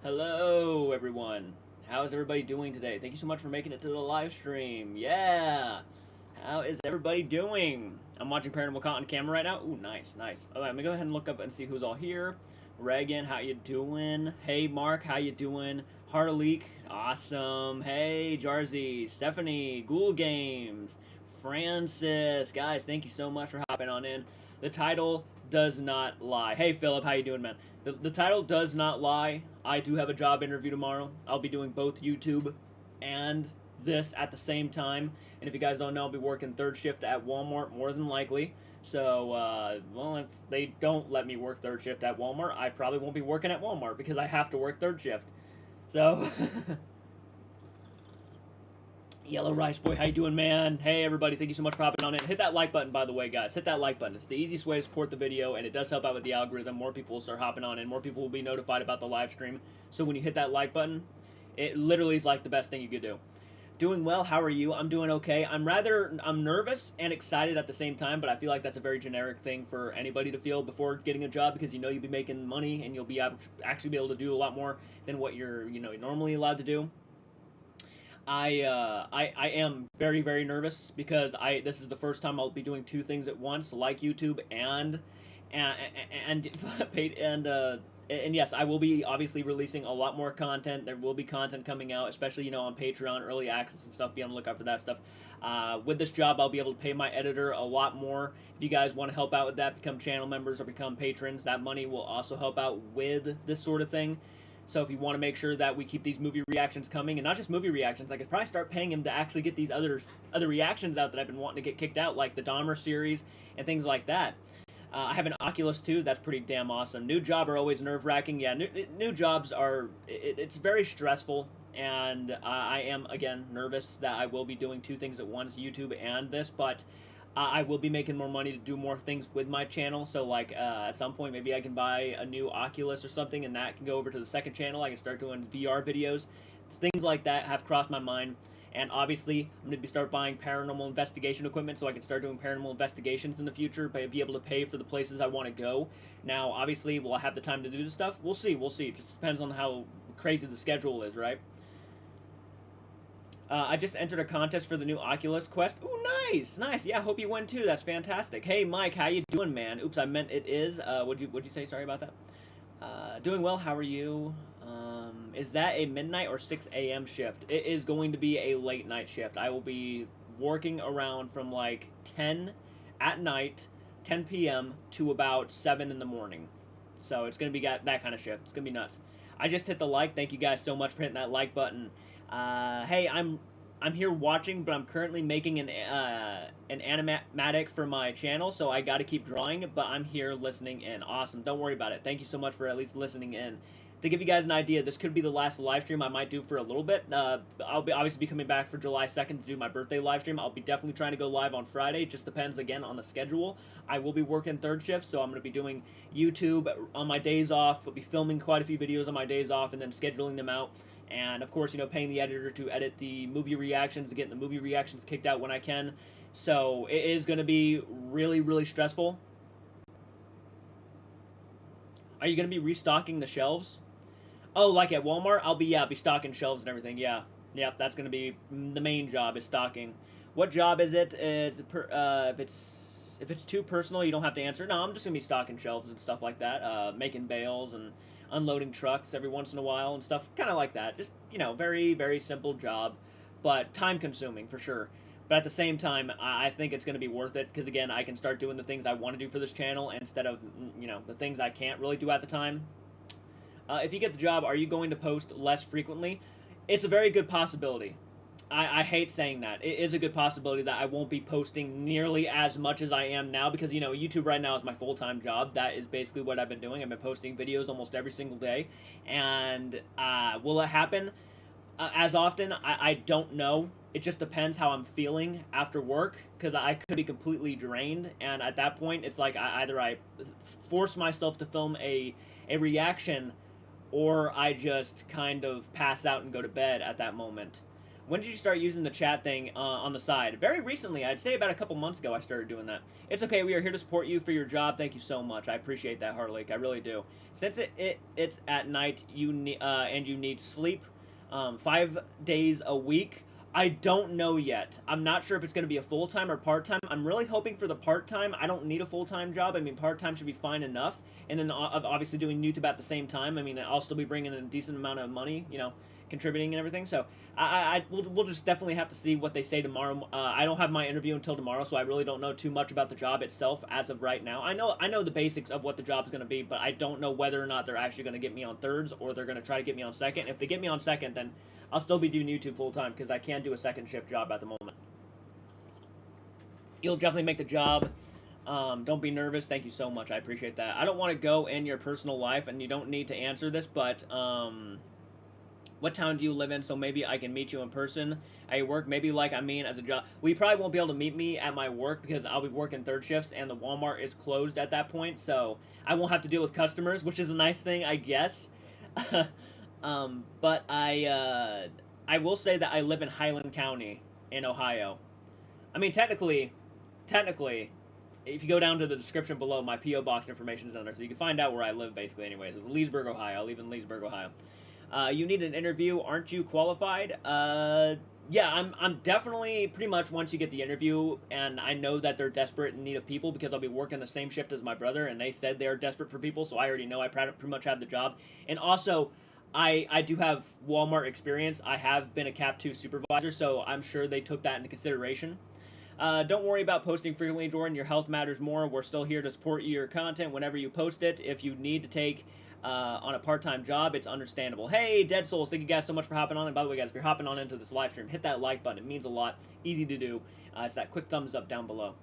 Hello, everyone. How's everybody doing today? Thank you so much for making it to the live stream. Yeah. How is everybody doing? I'm watching Paranormal Caught on camera right now. Ooh, nice, nice. All right, let me go ahead and look up and see who's all here. Reagan, how you doing? Hey, Mark, how you doing? Harleek, awesome. Hey, Jarzy, Stephanie, Ghoul Games, Francis. Guys, thank you so much for hopping on in. The title does not lie. Hey, Philip, how you doing, man? The title does not lie. I do have a job interview tomorrow. I'll be doing both YouTube and this at the same time. And if you guys don't know, I'll be working third shift at Walmart more than likely. So, well, if they don't let me work third shift at Walmart, I probably won't be working at Walmart because I have to work third shift. So, Yellow Rice Boy, how you doing, man? Hey, everybody, thank you so much for hopping on in. Hit that like button, by the way, guys. Hit that like button. It's the easiest way to support the video, and it does help out with the algorithm. More people will start hopping on in. More people will be notified about the live stream. So when you hit that like button, it literally is like the best thing you could do. Doing well. How are you? I'm doing okay. I'm nervous and excited at the same time, but I feel like that's a very generic thing for anybody to feel before getting a job because you know you'll be making money and you'll be actually be able to do a lot more than what you're normally allowed to do. I am very very nervous because I this is the first time I'll be doing two things at once, like YouTube and and yes, I will be obviously releasing a lot more content. There will be content coming out, especially on Patreon, early access and stuff. Be on the lookout for that stuff. With this job, I'll be able to pay my editor a lot more. If you guys want to help out with that, become channel members or become patrons. That money will also help out with this sort of thing. So if you want to make sure that we keep these movie reactions coming, and not just movie reactions, I could probably start paying him to actually get these other reactions out that I've been wanting to get kicked out, like the Dahmer series and things like that. I have an Oculus too. That's pretty damn awesome. New job are always nerve wracking. Yeah, new jobs are. It's very stressful, and I am again nervous that I will be doing two things at once, YouTube and this, but. I will be making more money to do more things with my channel. So, like, at some point, maybe I can buy a new Oculus or something, and that can go over to the second channel. I can start doing VR videos. Things like that have crossed my mind. And obviously, I'm going to start buying paranormal investigation equipment so I can start doing paranormal investigations in the future, but be able to pay for the places I want to go. Now, obviously, will I have the time to do this stuff? We'll see. We'll see. It just depends on how crazy the schedule is, right? I just entered a contest for the new Oculus Quest. Ooh, nice, nice. Yeah, hope you win too. That's fantastic. Hey, Mike, how you doing, man? Oops, I meant it is. What'd you say? Sorry about that. Doing well. How are you? Is that a midnight or 6 a.m. shift? It is going to be a late night shift. I will be working around from like 10 at night, 10 p.m. to about 7 in the morning. So it's going to be that kind of shift. It's going to be nuts. I just hit the like. Thank you guys so much for hitting that like button. Hey, I'm here watching, but I'm currently making an animatic for my channel, so I got to keep drawing. But I'm here listening in. Awesome. Don't worry about it. Thank you so much for at least listening in. To give you guys an idea, this could be the last live stream I might do for a little bit. I'll be obviously be coming back for July 2nd to do my birthday live stream. I'll be definitely trying to go live on Friday. It just depends, again, on the schedule. I will be working third shift, so I'm going to be doing YouTube on my days off. I'll be filming quite a few videos on my days off and then scheduling them out. And, of course, paying the editor to edit the movie reactions, to get the movie reactions kicked out when I can. So it is going to be really, really stressful. Are you going to be restocking the shelves? Oh, like at Walmart? I'll be stocking shelves and everything, yeah. Yep, that's going to be the main job is stocking. What job is it? If it's too personal, you don't have to answer. No, I'm just going to be stocking shelves and stuff like that, making bales and unloading trucks every once in a while and stuff, kind of like that. Just, very, very simple job, but time-consuming for sure. But at the same time, I think it's going to be worth it because, again, I can start doing the things I want to do for this channel instead of, the things I can't really do at the time. If you get the job, are you going to post less frequently? It's a very good possibility. I hate saying that. It is a good possibility that I won't be posting nearly as much as I am now because, YouTube right now is my full-time job. That is basically what I've been doing. I've been posting videos almost every single day. And will it happen as often? I don't know. It just depends how I'm feeling after work because I could be completely drained. And at that point, it's like either I force myself to film a reaction or I just kind of pass out and go to bed at that moment. When did you start using the chat thing on the side? Very recently. I'd say about a couple months ago I started doing that. It's okay. We are here to support you for your job. Thank you so much. I appreciate that, Harlake. I really do. Since it's at night, and you need sleep 5 days a week. I don't know yet. I'm not sure if it's going to be a full-time or part-time. I'm really hoping for the part-time. I don't need a full-time job. I mean, part-time should be fine enough. And then obviously doing YouTube at the same time. I mean, I'll still be bringing in a decent amount of money, you know, contributing and everything. So we'll just definitely have to see what they say tomorrow. I don't have my interview until tomorrow, so I really don't know too much about the job itself as of right now. I know the basics of what the job's going to be, but I don't know whether or not they're actually going to get me on thirds or they're going to try to get me on second. If they get me on second, then I'll still be doing YouTube full-time because I can't do a second shift job at the moment. You'll definitely make the job. Don't be nervous. Thank you so much. I appreciate that. I don't want to go in your personal life, and you don't need to answer this, but what town do you live in so maybe I can meet you in person at your work? Maybe like I mean as a job. We probably won't be able to meet me at my work because I'll be working third shifts, and the Walmart is closed at that point, so I won't have to deal with customers, which is a nice thing, I guess. But I will say that I live in Highland County in Ohio. I mean, technically, if you go down to the description below, my P.O. Box information is down there, so you can find out where I live, basically, anyways. It's Leesburg, Ohio. I live in Leesburg, Ohio. You need an interview. Aren't you qualified? Yeah, I'm definitely, pretty much, once you get the interview, and I know that they're desperate in need of people, because I'll be working the same shift as my brother, and they said they're desperate for people, so I already know I pretty much have the job. And also, I do have Walmart experience. I have been a Cap 2 supervisor, so I'm sure they took that into consideration. Don't worry about posting frequently, Jordan. Your health matters more. We're still here to support your content whenever you post it. If you need to take on a part-time job, it's understandable. Hey, Dead Souls, thank you guys so much for hopping on. And by the way, guys, if you're hopping on into this live stream, hit that like button. It means a lot. Easy to do. It's that quick thumbs up down below.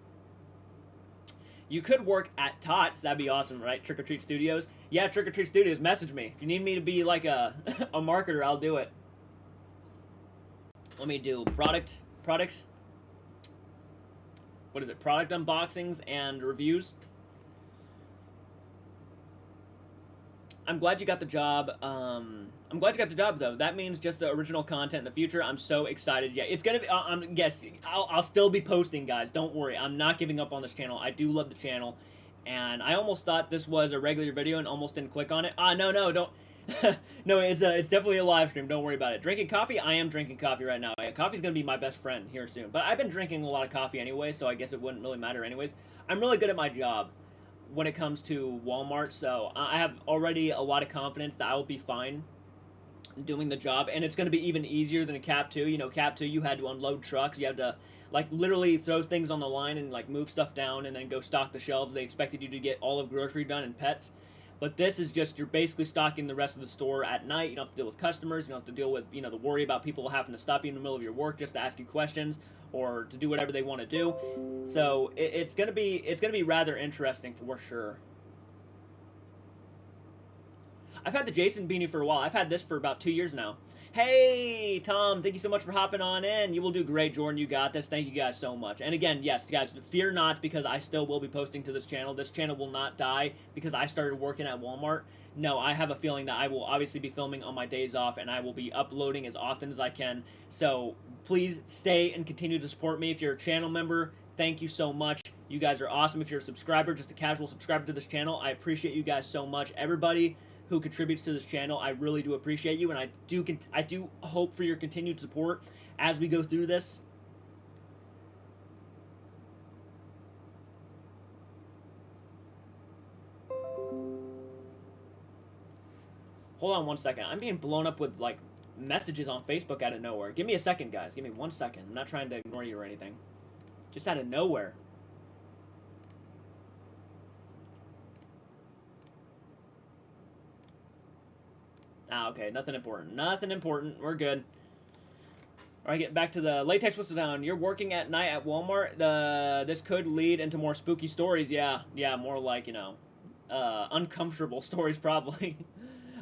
You could work at Tots. That'd be awesome, right? Trick or Treat Studios. Yeah, Trick or Treat Studios. Message me. If you need me to be like a marketer, I'll do it. Let me do products. What is it? Product unboxings and reviews. I'm glad you got the job. I'm glad you got the job, though. That means just the original content in the future. I'm so excited. Yeah, it's gonna be. Yes, I'll still be posting, guys. Don't worry. I'm not giving up on this channel. I do love the channel, and I almost thought this was a regular video and almost didn't click on it. No, don't. No, it's definitely a live stream. Don't worry about it. Drinking coffee? I am drinking coffee right now. Yeah, coffee's gonna be my best friend here soon. But I've been drinking a lot of coffee anyway, so I guess it wouldn't really matter anyways. I'm really good at my job when it comes to Walmart, so I have already a lot of confidence that I will be fine doing the job, and it's going to be even easier than a Cap 2. You know, Cap 2, you had to unload trucks. You had to, like, literally throw things on the line and, like, move stuff down and then go stock the shelves. They expected you to get all of grocery done and pets. But this is just, you're basically stocking the rest of the store at night. You don't have to deal with customers. You don't have to deal with, you know, the worry about people having to stop you in the middle of your work just to ask you questions or to do whatever they want to do. So it's gonna be rather interesting for sure. I've had the Jason beanie for a while. I've had this for about 2 years now. Hey, Tom, thank you so much for hopping on in. You will do great, Jordan. You got this. Thank you guys so much. And again, yes, guys, fear not, because I still will be posting to this channel. This channel will not die because I started working at Walmart. No, I have a feeling that I will obviously be filming on my days off, and I will be uploading as often as I can. So please stay and continue to support me. If you're a channel member, thank you so much. You guys are awesome. If you're a subscriber, just a casual subscriber to this channel, I appreciate you guys so much. Everybody who contributes to this channel, I really do appreciate you, and I do hope for your continued support as we go through this. Hold on 1 second. I'm being blown up with, like, messages on Facebook out of nowhere. Give me a second, guys. Give me 1 second. I'm not trying to ignore you or anything. Just out of nowhere. Ah, okay. Nothing important. Nothing important. We're good. All right, getting back to the latex whistle down. You're working at night at Walmart. This could lead into more spooky stories. Yeah, more like, you know, uncomfortable stories probably.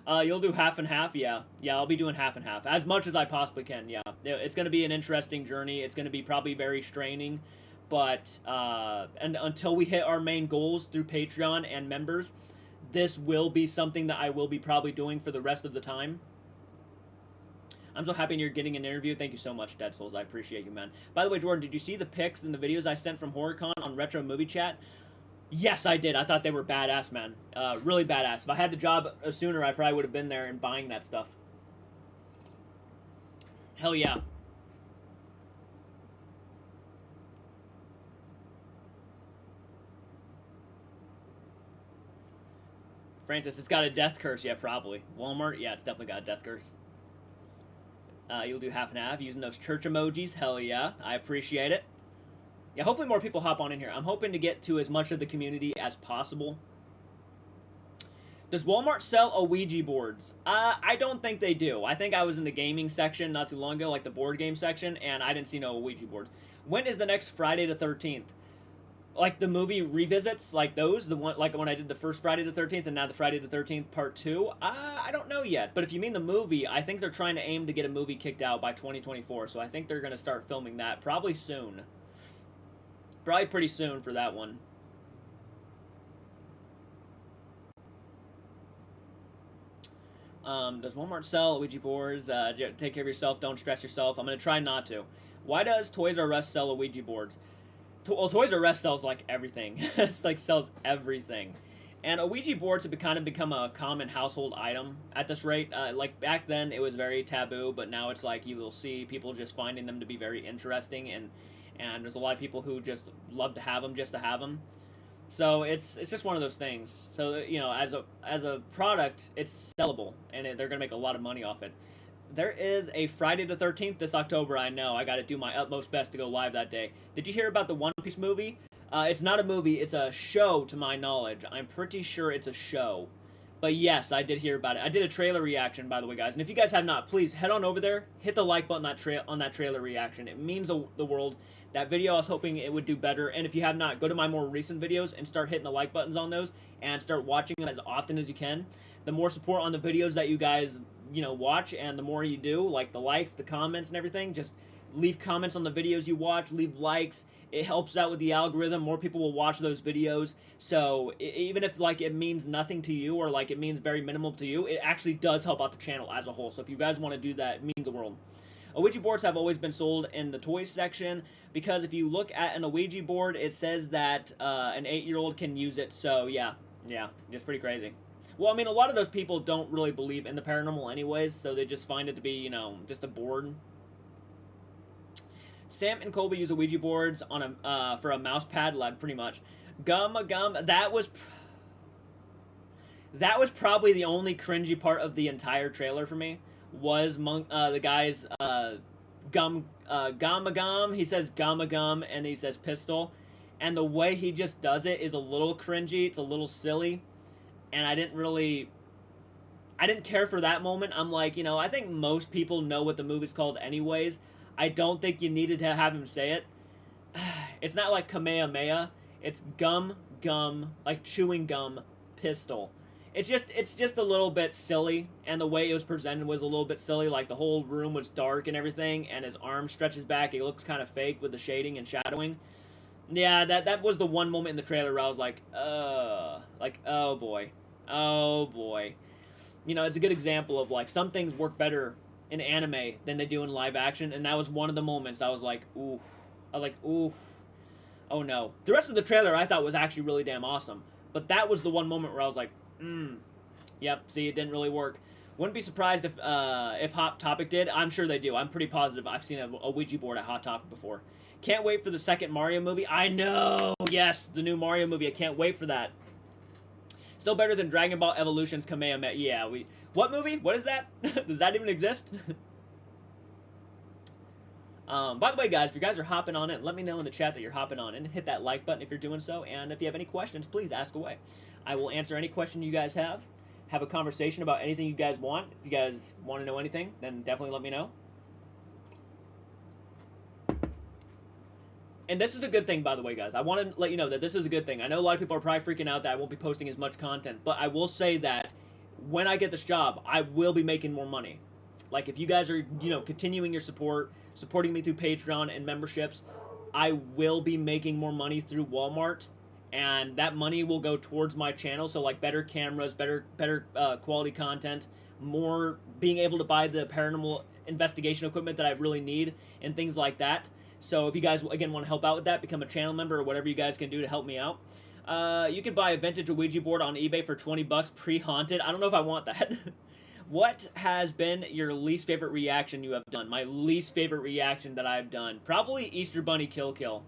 You'll do half and half. Yeah, I'll be doing half and half as much as I possibly can. Yeah, it's going to be an interesting journey. It's going to be probably very straining, but and until we hit our main goals through Patreon and members, this will be something that I will be probably doing for the rest of the time. I'm so happy you're getting an interview. Thank you so much, Dead Souls. I appreciate you, man. By the way, Jordan, did you see the pics and the videos I sent from HorrorCon on Retro Movie Chat? Yes, I did. I thought they were badass, man. Really badass. If I had the job sooner, I probably would have been there and buying that stuff. Hell yeah. Francis, it's got a death curse. Yeah, probably. Walmart? Yeah, it's definitely got a death curse. You'll do half and half using those church emojis. Hell yeah. I appreciate it. Yeah, hopefully more people hop on in here. I'm hoping to get to as much of the community as possible. Does Walmart sell Ouija boards? I don't think they do. I think I was in the gaming section not too long ago, like the board game section, and I didn't see no Ouija boards. When is the next Friday the 13th? Like the movie revisits, like those, the one, like when I did the first Friday the 13th and now the Friday the 13th part 2. I don't know yet. But if you mean the movie, I think they're trying to aim to get a movie kicked out by 2024. So I think they're going to start filming that probably soon. Probably pretty soon for that one. Does Walmart sell Ouija boards? Take care of yourself. Don't stress yourself. I'm going to try not to. Why does Toys R Us sell Ouija boards? Well, Toys R Us sells like everything. It's like sells everything. And Ouija boards have kind of become a common household item at this rate. Like back then it was very taboo, but now it's like you will see people just finding them to be very interesting, and there's a lot of people who just love to have them just to have them. So it's just one of those things. So, you know, as a product, it's sellable, and they're gonna make a lot of money off it. There is a Friday the 13th this October. I know. I got to do my utmost best to go live that day. Did you hear about the One Piece movie? It's not a movie. It's a show, to my knowledge. I'm pretty sure it's a show. But yes, I did hear about it. I did a trailer reaction, by the way, guys. And if you guys have not, please head on over there. Hit the like button on that trailer reaction. It means the world. That video, I was hoping it would do better. And if you have not, go to my more recent videos and start hitting the like buttons on those. And start watching them as often as you can. The more support on the videos that you guys, you know, watch, and the more you do, like the likes, the comments, and everything, just leave comments on the videos you watch, leave likes. It helps out with the algorithm. More people will watch those videos. So even if like it means nothing to you, or like it means very minimal to you, it actually does help out the channel as a whole. So if you guys want to do that, it means the world. Ouija boards have always been sold in the toys section, because if you look at an Ouija board, it says that an 8-year-old can use it. So yeah, it's pretty crazy. Well, I mean, a lot of those people don't really believe in the paranormal anyways, so they just find it to be, you know, just a board. Sam and Colby use Ouija boards on a for a mouse pad, pretty much. Gum, that was probably the only cringy part of the entire trailer for me, was the guy's gum, he says gum, and he says pistol, and the way he just does it is a little cringy, it's a little silly. And I didn't care for that moment. I'm like, you know, I think most people know what the movie's called anyways. I don't think you needed to have him say it. It's not like Kamehameha. It's gum, like chewing gum, pistol. It's just a little bit silly, and the way it was presented was a little bit silly. Like the whole room was dark and everything, and his arm stretches back. It looks kind of fake with the shading and shadowing. Yeah, that was the one moment in the trailer where I was like, oh boy. You know, it's a good example of, like, some things work better in anime than they do in live action, and that was one of the moments I was like, oof. Oh no. The rest of the trailer I thought was actually really damn awesome, but that was the one moment where I was like, yep, see, it didn't really work. Wouldn't be surprised if Hot Topic did. I'm sure they do. I'm pretty positive I've seen a Ouija board at Hot Topic before. Can't wait for the second Mario movie. I know! Yes, the new Mario movie. I can't wait for that. Still better than Dragon Ball Evolution's Kamehameha. Yeah, what movie? What is that? Does that even exist? By the way, guys, if you guys are hopping on it, let me know in the chat that you're hopping on it, and hit that like button if you're doing so. And if you have any questions, please ask away. I will answer any question you guys have. Have a conversation about anything you guys want. If you guys want to know anything, then definitely let me know. And this is a good thing, by the way, guys. I want to let you know that this is a good thing. I know a lot of people are probably freaking out that I won't be posting as much content, but I will say that when I get this job, I will be making more money. Like, if you guys are, you know, continuing your supporting me through Patreon and memberships, I will be making more money through Walmart, and that money will go towards my channel. So, like, better cameras, better quality content, more being able to buy the paranormal investigation equipment that I really need and things like that. So if you guys again want to help out with that, become a channel member or whatever you guys can do to help me out. You can buy a vintage Ouija board on eBay for 20 bucks pre-haunted. I don't know if I want that. What has been your least favorite reaction you have done? My least favorite reaction that I've done, probably Easter Bunny Kill Kill.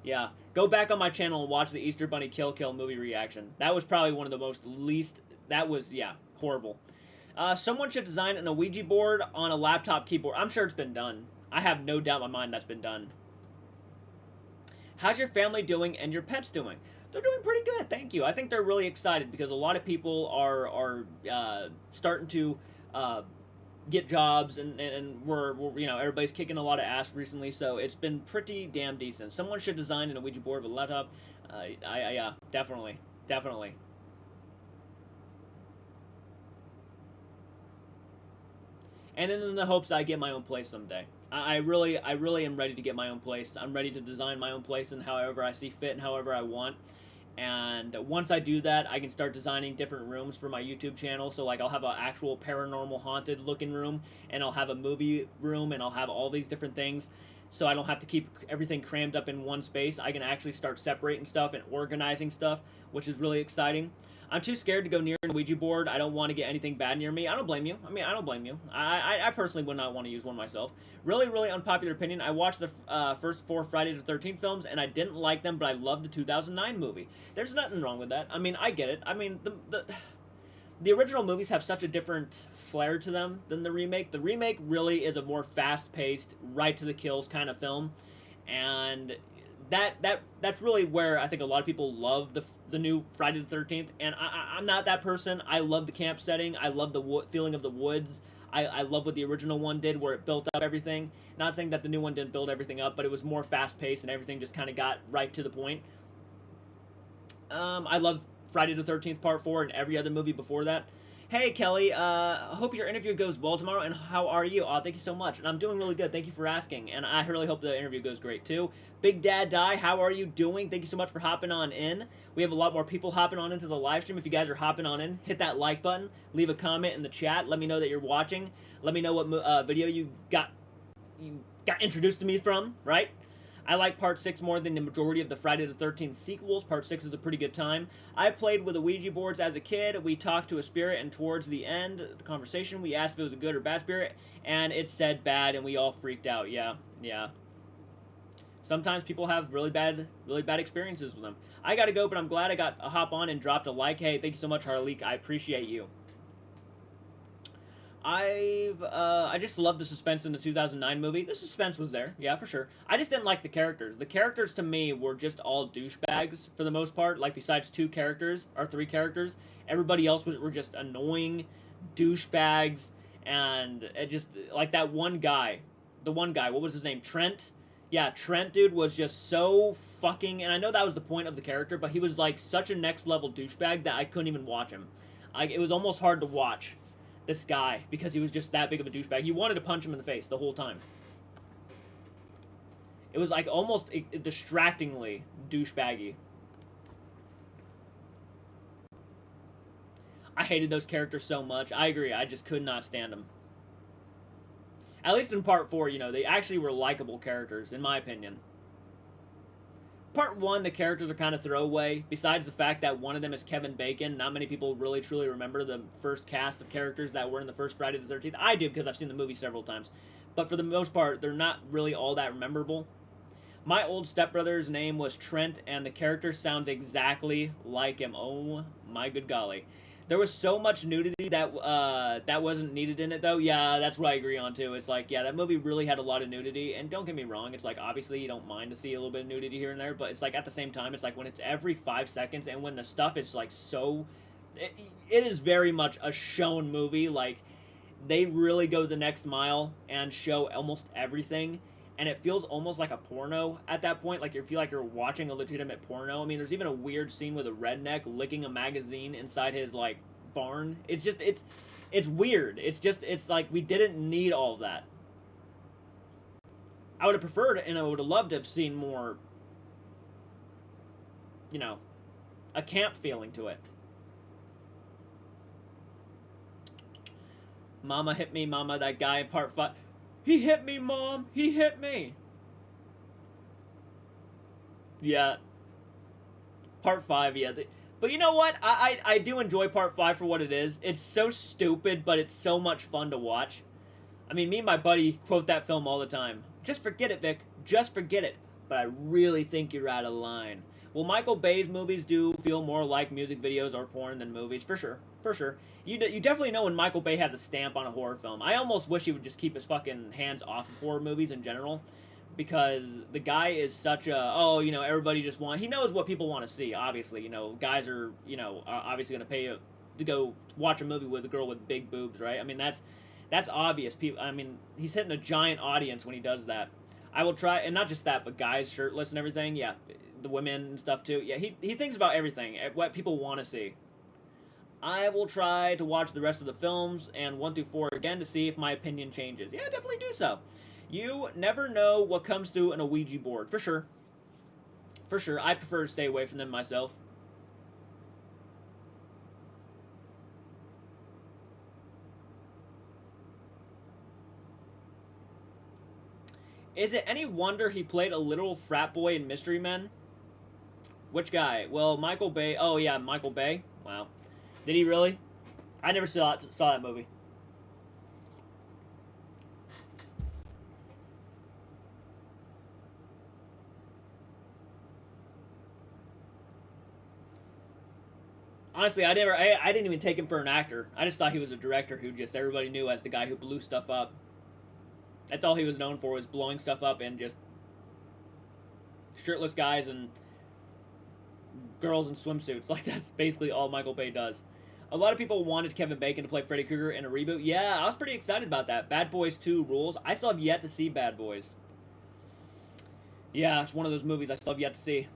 Yeah, go back on my channel and watch the Easter Bunny Kill Kill movie reaction. That was probably one of the most least. That was, yeah, horrible. Someone should design an Ouija board on a laptop keyboard. I'm sure it's been done. I have no doubt in my mind that's been done. How's your family doing and your pets doing? They're doing pretty good, thank you. I think they're really excited because a lot of people are starting to get jobs, and we're you know, everybody's kicking a lot of ass recently, so it's been pretty damn decent. Someone should design an Ouija board with a laptop. Yeah, definitely. And then in the hopes that I get my own place someday. I really am ready to get my own place. I'm ready to design my own place and however I see fit and however I want. And once I do that, I can start designing different rooms for my YouTube channel. So like I'll have an actual paranormal haunted looking room, and I'll have a movie room, and I'll have all these different things. So I don't have to keep everything crammed up in one space. I can actually start separating stuff and organizing stuff, which is really exciting. I'm too scared to go near a Ouija board. I don't want to get anything bad near me. I don't blame you. I mean, I don't blame you. I personally would not want to use one myself. Really unpopular opinion. I watched the first 4 Friday the 13th films, and I didn't like them, but I loved the 2009 movie. There's nothing wrong with that. I mean, I get it. I mean, the original movies have such a different flair to them than the remake. The remake really is a more fast-paced, right-to-the-kills kind of film, and that's really where I think a lot of people love the new Friday the 13th, and I'm not that person. I love the camp setting. I love the feeling of the woods. I love what the original one did, where it built up everything. Not saying that the new one didn't build everything up, but it was more fast-paced, and everything just kind of got right to the point. I love Friday the 13th Part 4 and every other movie before that. Hey, Kelly, I hope your interview goes well tomorrow, and how are you? Oh, thank you so much, and I'm doing really good. Thank you for asking, and I really hope the interview goes great, too. Big Dad Die, how are you doing? Thank you so much for hopping on in. We have a lot more people hopping on into the live stream. If you guys are hopping on in, hit that like button, leave a comment in the chat, let me know that you're watching, let me know what video you got introduced to me from, right? I like Part 6 more than the majority of the Friday the 13th sequels. Part 6 is a pretty good time. I played with the Ouija boards as a kid. We talked to a spirit, and towards the end of the conversation, we asked if it was a good or bad spirit, and it said bad, and we all freaked out. Yeah. Sometimes people have really bad experiences with them. I gotta go, but I'm glad I got a hop on and dropped a like. Hey, thank you so much, Harleek. I appreciate you. I just loved the suspense in the 2009 movie. The suspense was there, yeah, for sure. I just didn't like the characters. The characters to me were just all douchebags for the most part. Like besides 2 characters or 3 characters, everybody else were just annoying douchebags, and it just like that one guy, what was his name? Trent. Yeah, Trent, dude, was just so fucking. And I know that was the point of the character, but he was like such a next level douchebag that I couldn't even watch him. It was almost hard to watch this guy because he was just that big of a douchebag. You wanted to punch him in the face the whole time. It was like almost distractingly douchebaggy. I hated those characters so much. I agree. I just could not stand them. At least in Part 4, you know, they actually were likable characters, in my opinion. Part 1, the characters are kind of throwaway. Besides the fact that one of them is Kevin Bacon, not many people really truly remember the first cast of characters that were in the first Friday the 13th. I do because I've seen the movie several times. But for the most part, they're not really all that memorable. My old stepbrother's name was Trent, and the character sounds exactly like him. Oh my good golly. There was so much nudity that wasn't needed in it, though. Yeah, that's what I agree on, too. It's like, yeah, that movie really had a lot of nudity. And don't get me wrong, it's like, obviously, you don't mind to see a little bit of nudity here and there. But it's like, at the same time, it's like when it's every 5 seconds and when the stuff is, like, so... It is very much a shown movie. Like, they really go the next mile and show almost everything. And it feels almost like a porno at that point. Like, you feel like you're watching a legitimate porno. I mean, there's even a weird scene with a redneck licking a magazine inside his, like, barn. It's just, it's weird. It's like, we didn't need all of that. I would have preferred, and I would have loved to have seen more, you know, a camp feeling to it. Mama hit me, mama, that guy in Part 5. He hit me, Mom. He hit me. Yeah, part five. Yeah, but you know what? I do enjoy part five for what it is. It's so stupid, but it's so much fun to watch. I mean, me and my buddy quote that film all the time. Just forget it, Vic. Just forget it. But I really think you're out of line. Well, Michael Bay's movies do feel more like music videos or porn than movies, for sure. For sure. You definitely know when Michael Bay has a stamp on a horror film. I almost wish he would just keep his fucking hands off of horror movies in general. Because the guy is such a, oh, you know, everybody just he knows what people want to see, obviously. You know, guys are, you know, obviously going to pay you to go watch a movie with a girl with big boobs, right? I mean, that's obvious. People, I mean, he's hitting a giant audience when he does that. I will try, and not just that, but guys shirtless and everything. Yeah, the women and stuff too. Yeah, he thinks about everything, what people want to see. I will try to watch the rest of the films and 1 through 4 again to see if my opinion changes. Yeah, definitely do so. You never know what comes through in a Ouija board, for sure. For sure, I prefer to stay away from them myself. Is it any wonder he played a literal frat boy in Mystery Men? Which guy? Well, Michael Bay. Oh, yeah, Michael Bay. Wow. Did he really? I never saw that movie. Honestly, I didn't even take him for an actor. I just thought he was a director who just everybody knew as the guy who blew stuff up. That's all he was known for, was blowing stuff up and just shirtless guys and girls in swimsuits. Like, that's basically all Michael Bay does. A lot of people wanted Kevin Bacon to play Freddy Krueger in a reboot. Yeah, I was pretty excited about that. Bad Boys 2 rules. I still have yet to see Bad Boys. Yeah, it's one of those movies I still have yet to see.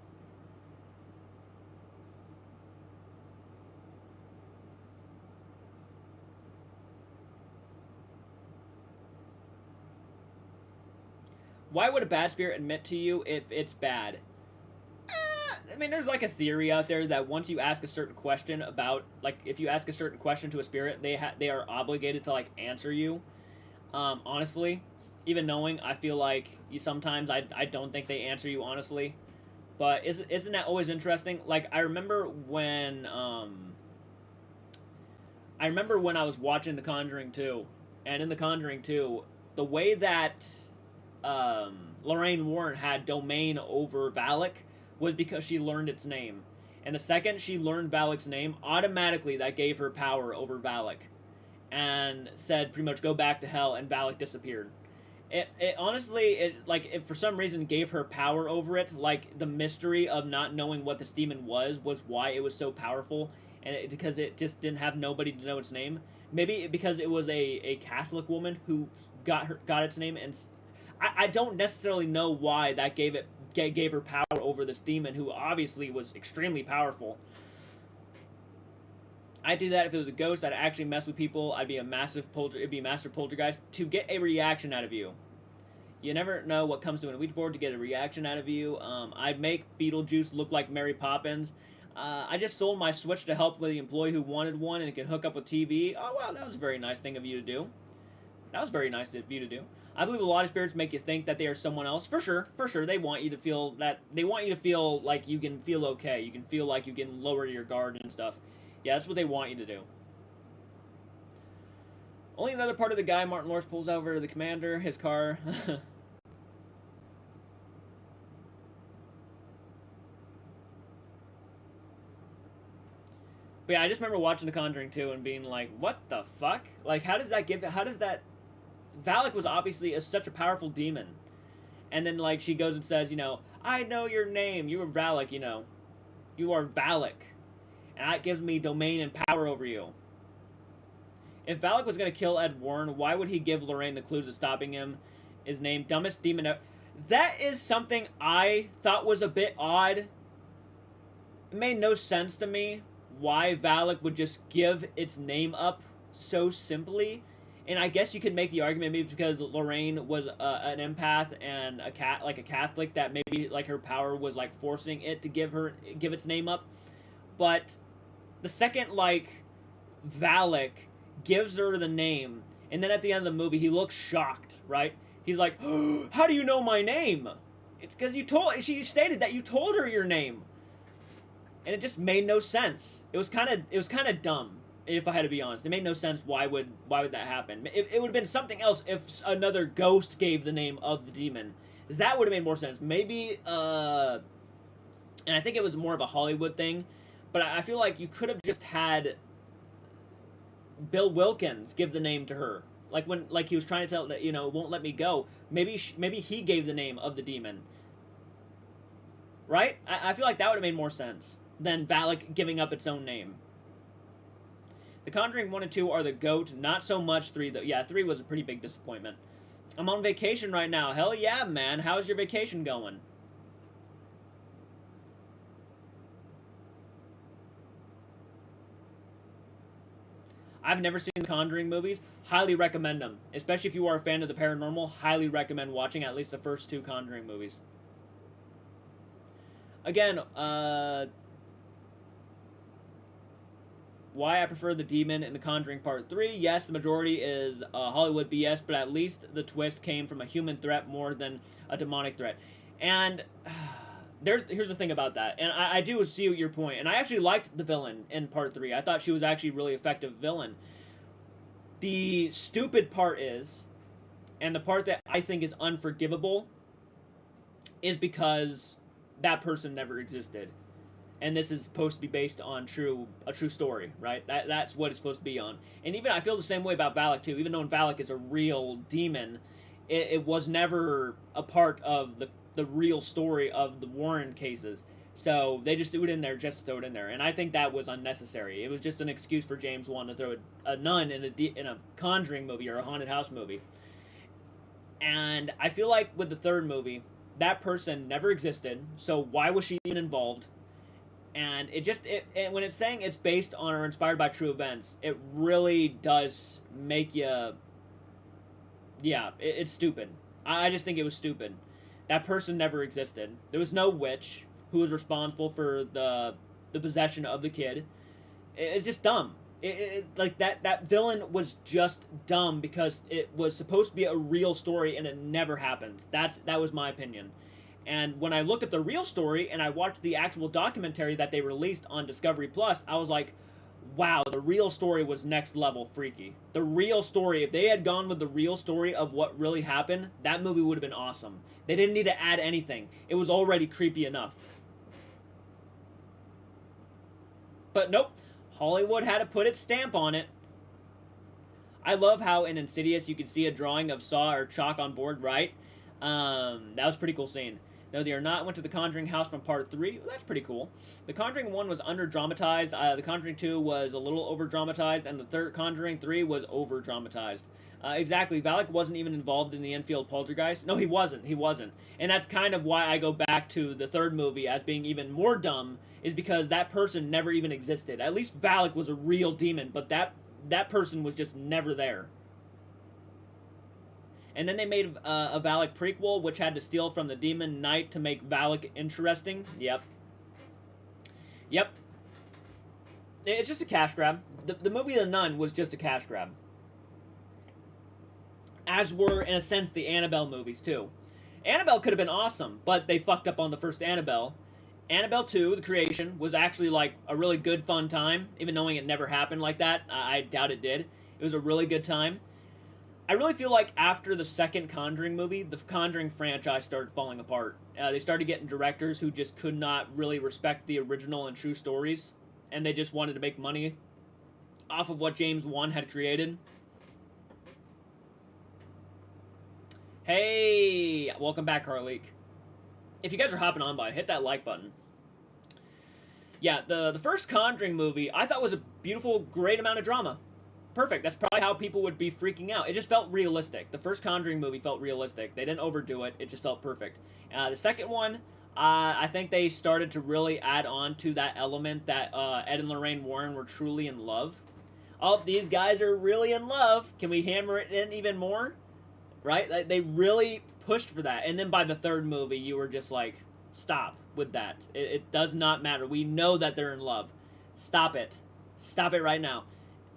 Why would a bad spirit admit to you if it's bad? I mean, there's like a theory out there that once you ask a certain question about, like, if you ask a certain question to a spirit, they are obligated to, like, answer you. Honestly, even knowing, I feel like sometimes I don't think they answer you honestly. But isn't that always interesting? Like, I remember when I was watching The Conjuring 2, and in The Conjuring 2, the way that Lorraine Warren had domain over Valak was because she learned its name. And the second she learned Valak's name, automatically that gave her power over Valak. And said pretty much go back to hell, and Valak disappeared. It honestly, it for some reason gave her power over it. Like, the mystery of not knowing what this demon was why it was so powerful. And because it just didn't have nobody to know its name. Maybe because it was a Catholic woman who got its name, and I don't necessarily know why that gave her power over this demon who obviously was extremely powerful. I'd do that if it was a ghost. I'd actually mess with people. It'd be a massive poltergeist to get a reaction out of you. You never know what comes to a Ouija board to get a reaction out of you. I'd make Beetlejuice look like Mary Poppins. I just sold my Switch to help with the employee who wanted one and it can hook up with TV. Oh, wow, that was a very nice thing of you to do. That was very nice of you to do. I believe a lot of spirits make you think that they are someone else. For sure. They want you to feel that. They want you to feel like you can feel okay. You can feel like you can lower your guard and stuff. Yeah, that's what they want you to do. Only another part of the guy Martin Lawrence pulls over the commander, his car. But yeah, I just remember watching The Conjuring 2 and being like, what the fuck? Like, how does that... Valak was obviously such a powerful demon. And then, like, she goes and says, you know, I know your name. You are Valak, you know. You are Valak. And that gives me domain and power over you. If Valak was going to kill Ed Warren, why would he give Lorraine the clues of stopping him? His name, dumbest demon ever. That is something I thought was a bit odd. It made no sense to me why Valak would just give its name up so simply. And I guess you could make the argument maybe because Lorraine was an empath and a Catholic, that maybe like her power was like forcing it to give its name up. But the second like Valak gives her the name, And then at the end of the movie, he looks shocked, right? He's like, oh, "How do you know my name?" It's because she stated that you told her your name, and it just made no sense. It was kind of dumb, if I had to be honest. It made no sense. Why would that happen? It would have been something else if another ghost gave the name of the demon. That would have made more sense. Maybe, and I think it was more of a Hollywood thing, but I feel like you could have just had Bill Wilkins give the name to her. Like he was trying to tell that, won't let me go. Maybe he gave the name of the demon. Right? I feel like that would have made more sense than Valak giving up its own name. The Conjuring 1 and 2 are the GOAT, not so much 3 though. Yeah, 3 was a pretty big disappointment. I'm on vacation right now. Hell yeah, man. How's your vacation going? I've never seen the Conjuring movies. Highly recommend them. Especially if you are a fan of the paranormal, highly recommend watching at least the first 2 Conjuring movies. Again, why I prefer the demon in The Conjuring Part 3. Yes, the majority is Hollywood BS, but at least the twist came from a human threat more than a demonic threat. And here's the thing about that, and I do see your point, and I actually liked the villain in Part 3. I thought she was actually a really effective villain. The stupid part is, and the part that I think is unforgivable, is because that person never existed. And this is supposed to be based on a true story, right? That's what it's supposed to be on. And even I feel the same way about Valak too. Even though Valak is a real demon, it was never a part of the real story of the Warren cases. So they just threw it in there just to throw it in there, and I think that was unnecessary. It was just an excuse for James Wan to throw a nun in a Conjuring movie or a haunted house movie. And I feel like with the third movie, that person never existed. So why was she even involved? And when it's saying it's based on or inspired by true events, it really does make you. Yeah, it's stupid. I just think it was stupid. That person never existed. There was no witch who was responsible for the possession of the kid. It's just dumb. Like that villain was just dumb because it was supposed to be a real story and it never happened. That was my opinion. And when I looked at the real story and I watched the actual documentary that they released on Discovery Plus, I was like, wow, the real story was next level freaky. The real story, if they had gone with the real story of what really happened, that movie would have been awesome. They didn't need to add anything. It was already creepy enough. But nope, Hollywood had to put its stamp on it. I love how in Insidious you could see a drawing of Saw or Chalk on board, right? That was a pretty cool scene. No, they are not. Went to the Conjuring house from Part 3. Well, that's pretty cool. The Conjuring 1 was under-dramatized. The Conjuring 2 was a little over-dramatized. And the third Conjuring 3 was over-dramatized. Exactly. Valak wasn't even involved in the Enfield poltergeist. No, he wasn't. He wasn't. And that's kind of why I go back to the third movie as being even more dumb, is because that person never even existed. At least Valak was a real demon, but that person was just never there. And then they made a Valak prequel, which had to steal from the Demon Knight to make Valak interesting. Yep. It's just a cash grab. The movie The Nun was just a cash grab. As were, in a sense, the Annabelle movies, too. Annabelle could have been awesome, but they fucked up on the first Annabelle. Annabelle 2, The Creation, was actually, like, a really good, fun time, even knowing it never happened like that. I doubt it did. It was a really good time. I really feel like after the second Conjuring movie, the Conjuring franchise started falling apart. They started getting directors who just could not really respect the original and true stories, and they just wanted to make money off of what James Wan had created. Hey, welcome back, Harleek. If you guys are hopping on by, hit that like button. Yeah, the first Conjuring movie I thought was a beautiful, great amount of drama. Perfect. That's probably how people would be freaking out. It just felt realistic. The first Conjuring movie felt realistic. They didn't overdo it. It just felt perfect. The second one, I think they started to really add on to that element that Ed and Lorraine Warren were truly in love. Oh, these guys are really in love. Can we hammer it in even more? Right? They really pushed for that. And then by the third movie, you were just like, stop with that. It does not matter. We know that they're in love. Stop it. Stop it right now.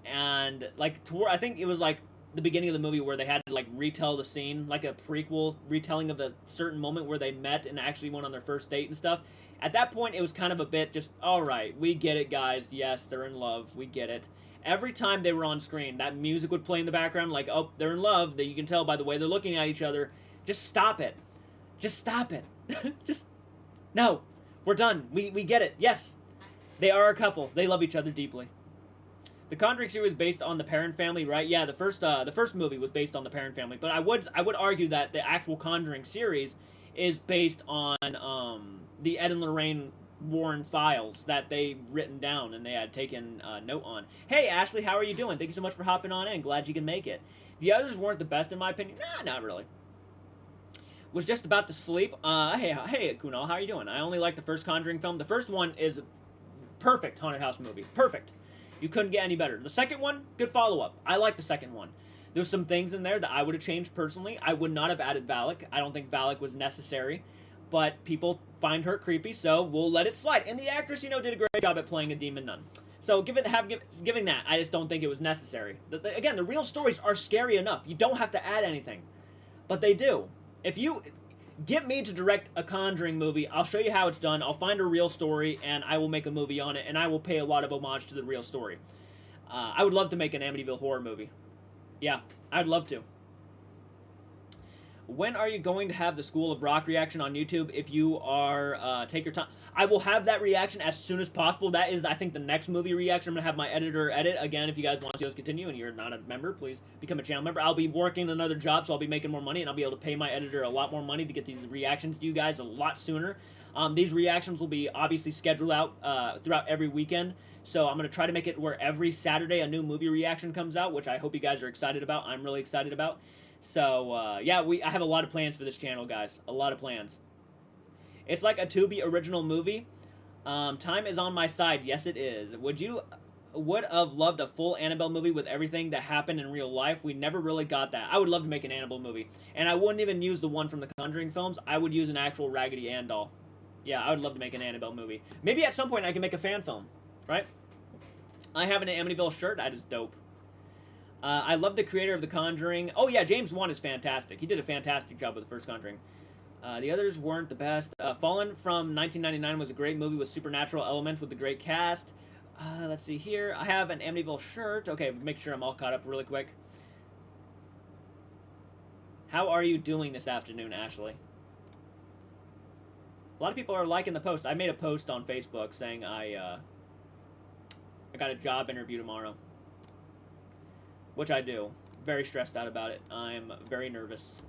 And like I think it was like the beginning of the movie where they had to like retell the scene, like a prequel retelling of the certain moment where they met and actually went on their first date and stuff. At that point, it was kind of a bit just, all right, we get it, guys. Yes, they're in love. We get it. Every time they were on screen, that music would play in the background, like, oh, they're in love. That you can tell by the way they're looking at each other. Just stop it. Just stop it. Just no. We're done. We get it. Yes, they are a couple. They love each other deeply. The Conjuring series was based on the Perron family, right? Yeah, the first movie was based on the Perron family, but I would argue that the actual Conjuring series is based on the Ed and Lorraine Warren files that they written down and they had taken note on. Hey Ashley, how are you doing? Thank you so much for hopping on in. Glad you can make it. The others weren't the best in my opinion. Nah, not really. Was just about to sleep. Hey Kunal, how are you doing? I only like the first Conjuring film. The first one is perfect haunted house movie. Perfect. You couldn't get any better. The second one, good follow-up. I like the second one. There's some things in there that I would have changed personally. I would not have added Valak. I don't think Valak was necessary. But people find her creepy, so we'll let it slide. And the actress, did a great job at playing a demon nun. So giving that, I just don't think it was necessary. Again, the real stories are scary enough. You don't have to add anything. But they do. If you get me to direct a Conjuring movie, I'll show you how it's done. I'll find a real story, and I will make a movie on it, and I will pay a lot of homage to the real story. I would love to make an Amityville horror movie. Yeah, I'd love to. When are you going to have the School of Rock reaction on YouTube? If you are, take your time. I will have that reaction as soon as possible. That is, I think, the next movie reaction. I'm going to have my editor edit. Again, if you guys want to see us continue and you're not a member, please become a channel member. I'll be working another job, so I'll be making more money, and I'll be able to pay my editor a lot more money to get these reactions to you guys a lot sooner. These reactions will be obviously scheduled out throughout every weekend. So I'm going to try to make it where every Saturday a new movie reaction comes out, which I hope you guys are excited about. I'm really excited about. So, yeah, I have a lot of plans for this channel, guys. A lot of plans. It's like a Tubi original movie. Time is on my side. Yes, it is. Would have loved a full Annabelle movie with everything that happened in real life. We never really got that. I would love to make an Annabelle movie. And I wouldn't even use the one from the Conjuring films. I would use an actual Raggedy Ann doll. Yeah, I would love to make an Annabelle movie. Maybe at some point I can make a fan film, right? I have an Amityville shirt. That is dope. I love the creator of The Conjuring. Oh, yeah, James Wan is fantastic. He did a fantastic job with the first Conjuring. The others weren't the best. Fallen from 1999 was a great movie with supernatural elements with a great cast. Let's see here. I have an Amityville shirt. Okay, make sure I'm all caught up really quick. How are you doing this afternoon, Ashley? A lot of people are liking the post. I made a post on Facebook saying I got a job interview tomorrow. Which I do. Very stressed out about it. I'm very nervous.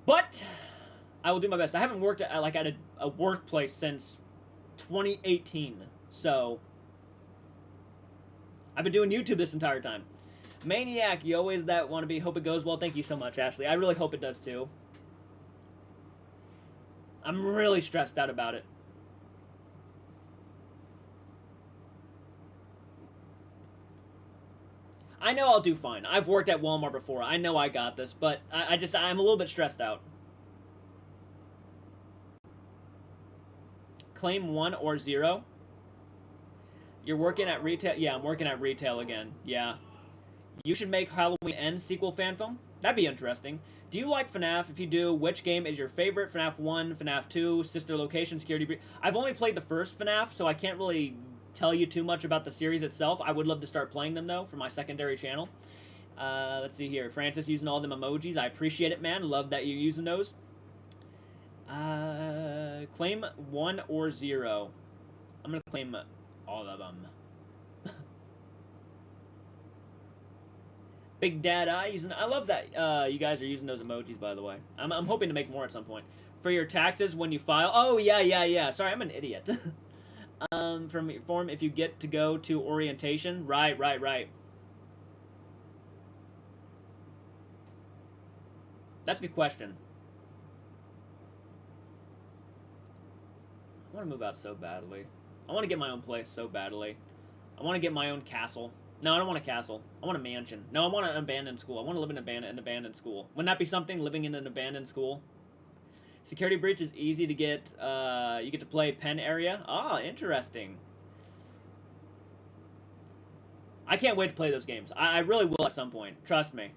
But I will do my best. I haven't worked at a workplace since 2018. So I've been doing YouTube this entire time. Maniac, you always that want to be. Hope it goes well. Thank you so much, Ashley. I really hope it does too. I'm really stressed out about it. I know I'll do fine. I've worked at Walmart before. I know I got this, but I'm a little bit stressed out. Claim 1 or 0. You're working at retail? Yeah, I'm working at retail again. Yeah. You should make Halloween Ends sequel fan film. That'd be interesting. Do you like FNAF? If you do, which game is your favorite? FNAF 1, FNAF 2, Sister Location, Security Breach. I've only played the first FNAF, so I can't really tell you too much about the series itself. I would love to start playing them, though, for my secondary channel. Let's see here. Francis using all them emojis. I appreciate it, man. Love that you're using those. Claim 1 or 0. I'm going to claim all of them. Big Dad Eye using. I love that you guys are using those emojis, by the way. I'm hoping to make more at some point. For your taxes when you file. Oh, yeah. Sorry, I'm an idiot. From your form, if you get to go to orientation. Right. That's a good question. I want to move out so badly. I want to get my own place so badly. I want to get my own castle. No, I don't want a castle. I want a mansion. No, I want an abandoned school. I want to live in an abandoned school. Wouldn't that be something, living in an abandoned school? Security Breach is easy to get. You get to play pen area. Ah, interesting. I can't wait to play those games. I really will at some point. Trust me.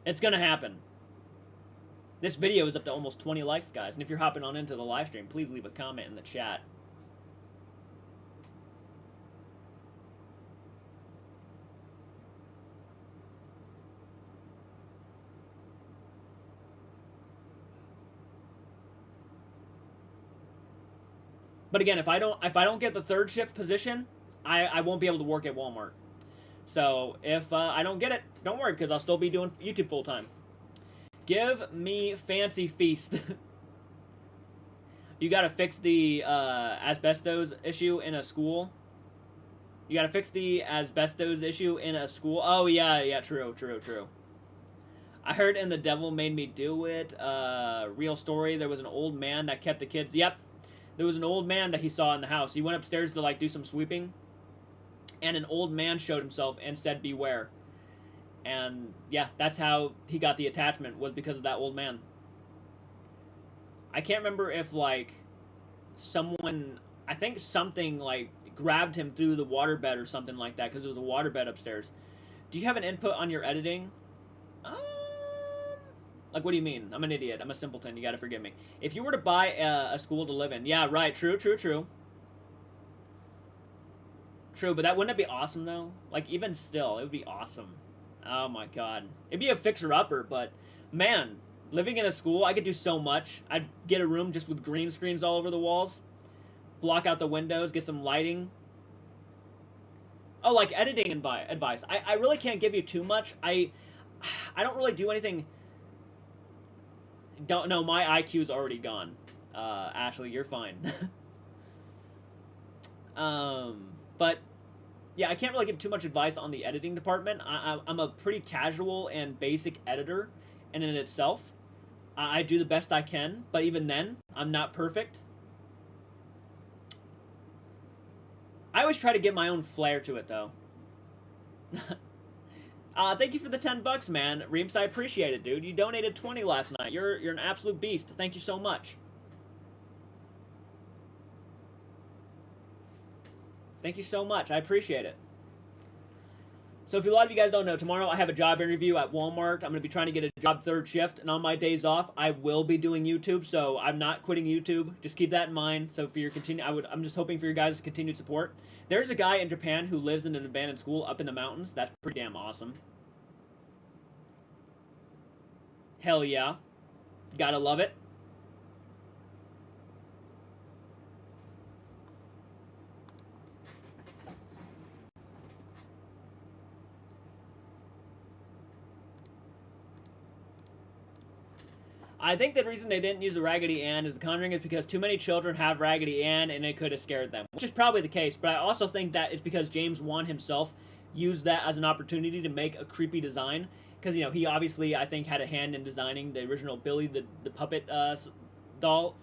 It's gonna happen. This video is up to almost 20 likes, guys. And if you're hopping on into the live stream, please leave a comment in the chat. But again, if I don't get the third shift position, I won't be able to work at Walmart. So if I don't get it, don't worry, because I'll still be doing YouTube full time. Give me Fancy Feast. You gotta fix the asbestos issue in a school. You gotta fix the asbestos issue in a school. Oh yeah, true. I heard in The Devil Made Me Do It, real story, there was an old man that kept the kids. Yep. There was an old man that he saw in the house. He went upstairs to, like, do some sweeping, and an old man showed himself and said, "Beware." And, yeah, that's how he got the attachment, was because of that old man. I can't remember if, like, someone... I think something, like, grabbed him through the waterbed or something like that, because there was a waterbed upstairs. Do you have an input on your editing? Like, what do you mean? I'm an idiot. I'm a simpleton. You gotta forgive me. If you were to buy a school to live in... Yeah, right. True. True, but that wouldn't it be awesome, though? Like, even still, it would be awesome. Oh, my God. It'd be a fixer-upper, but... Man, living in a school, I could do so much. I'd get a room just with green screens all over the walls. Block out the windows. Get some lighting. Oh, like, editing advice. I really can't give you too much. I don't really do anything... Don't know, my IQ's already gone. Ashley, you're fine. But yeah, I can't really give too much advice on the editing department. I'm a pretty casual and basic editor, and in itself, I do the best I can. But even then, I'm not perfect. I always try to give my own flair to it, though. Thank you for the $10, man. Reems, I appreciate it, dude. You donated 20 last night. You're an absolute beast. Thank you so much. Thank you so much. I appreciate it. So if a lot of you guys don't know, tomorrow I have a job interview at Walmart. I'm going to be trying to get a job third shift, and on my days off, I will be doing YouTube, so I'm not quitting YouTube. Just keep that in mind. So for your I'm just hoping for your guys' continued support. There's a guy in Japan who lives in an abandoned school up in the mountains. That's pretty damn awesome. Hell yeah. Gotta love it. I think the reason they didn't use the Raggedy Ann as The Conjuring is because too many children have Raggedy Ann and it could have scared them, which is probably the case, but I also think that it's because James Wan himself used that as an opportunity to make a creepy design, because, you know, he obviously, I think, had a hand in designing the original Billy the puppet doll.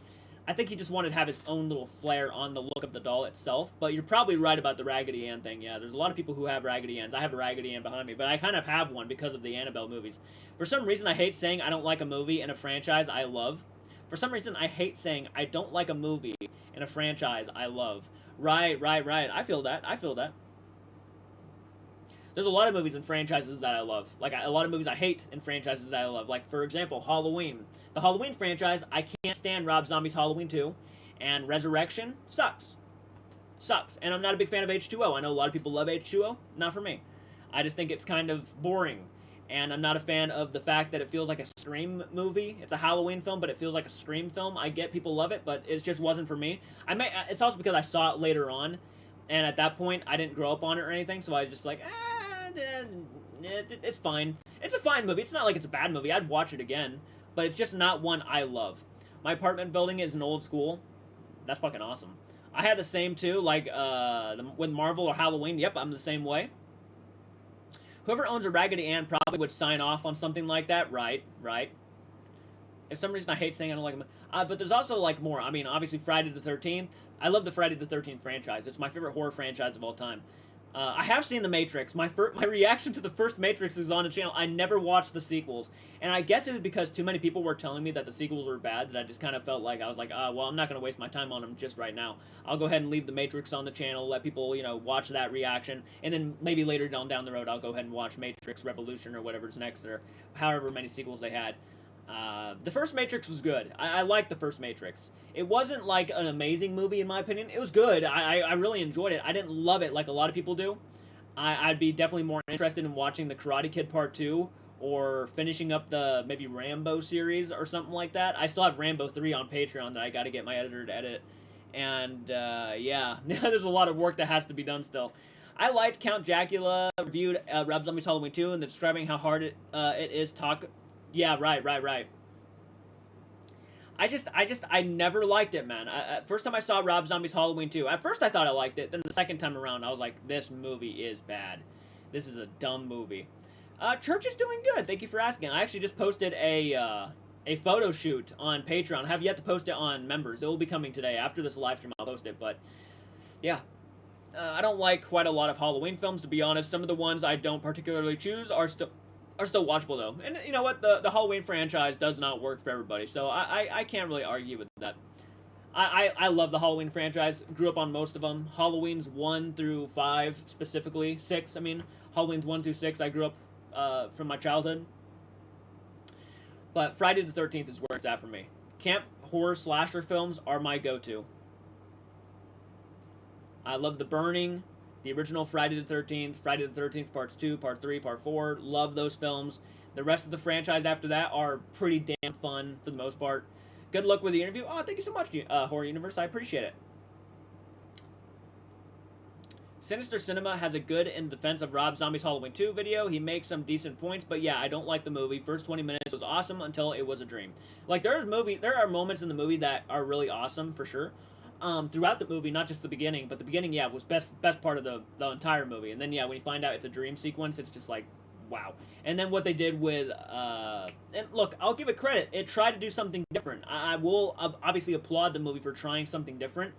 I think he just wanted to have his own little flair on the look of the doll itself, but you're probably right about the Raggedy Ann thing. Yeah, there's a lot of people who have Raggedy Anns. I have a Raggedy Ann behind me, but I kind of have one because of the Annabelle movies. For some reason, I hate saying I don't like a movie in a franchise I love. For some reason, I hate saying I don't like a movie in a franchise I love. Right. I feel that. There's a lot of movies and franchises that I love. Like, a lot of movies I hate and franchises that I love. Like, for example, Halloween. The Halloween franchise, I can't stand Rob Zombie's Halloween 2. And Resurrection sucks. And I'm not a big fan of H2O. I know a lot of people love H2O. Not for me. I just think it's kind of boring. And I'm not a fan of the fact that it feels like a Scream movie. It's a Halloween film, but it feels like a Scream film. I get people love it, but it just wasn't for me. It's also because I saw it later on. And at that point, I didn't grow up on it or anything. So I was just like, it's fine. It's a fine movie. It's not like it's a bad movie. I'd watch it again. But it's just not one I love. My apartment building is an old school. That's fucking awesome. I had the same too, like with Marvel or Halloween. Yep, I'm the same way. Whoever owns a Raggedy Ann probably would sign off on something like that. Right. For some reason, I hate saying I don't like them. But there's also, like, more. I mean, obviously, Friday the 13th. I love the Friday the 13th franchise. It's my favorite horror franchise of all time. I have seen The Matrix. My reaction to the first Matrix is on the channel. I never watched the sequels, and I guess it was because too many people were telling me that the sequels were bad that I just kind of felt like I was like, well, I'm not gonna waste my time on them just right now. I'll go ahead and leave The Matrix on the channel, let people watch that reaction, and then maybe later down the road I'll go ahead and watch Matrix Revolution or whatever's next or however many sequels they had. The first Matrix was good. I liked the first Matrix. It wasn't like an amazing movie in my opinion. It was good. I really enjoyed it. I didn't love it like a lot of people do. I'd be definitely more interested in watching the Karate Kid Part 2 or finishing up the maybe Rambo series or something like that. I still have Rambo 3 on Patreon that I got to get my editor to edit. And yeah, there's a lot of work that has to be done still. I liked Count Dracula, reviewed Rob Zombie's Halloween 2 and describing how hard it is talk. Yeah, right. I never liked it, man. First time I saw Rob Zombie's Halloween 2, at first I thought I liked it. Then the second time around, I was like, this movie is bad. This is a dumb movie. Church is doing good. Thank you for asking. I actually just posted a photo shoot on Patreon. I have yet to post it on members. It will be coming today. After this live stream, I'll post it. But, yeah. I don't like quite a lot of Halloween films, to be honest. Some of the ones I don't particularly choose are still watchable though. And you know what? The Halloween franchise does not work for everybody, so I can't really argue with that. I love the Halloween franchise. Grew up on most of them. Halloween's 1 through 5 specifically. 6, I mean. Halloween's 1 through 6 I grew up from my childhood. But Friday the 13th is where it's at for me. Camp horror slasher films are my go-to. I love The Burning, the original Friday the 13th, Friday the 13th Parts 2, Part 3, Part 4. Love those films. The rest of the franchise after that are pretty damn fun for the most part. Good luck with the interview. Oh, thank you so much, Horror Universe. I appreciate it. Sinister Cinema has a good in defense of Rob Zombie's Halloween 2 video. He makes some decent points, but yeah, I don't like the movie. First 20 minutes was awesome until it was a dream. Like, there are moments in the movie that are really awesome, for sure. Throughout the movie, not just the beginning, but the beginning, yeah, was best part of the entire movie. And then, yeah, when you find out it's a dream sequence, it's just like, wow. And then what they did with, and look, I'll give it credit. It tried to do something different. I will obviously applaud the movie for trying something different.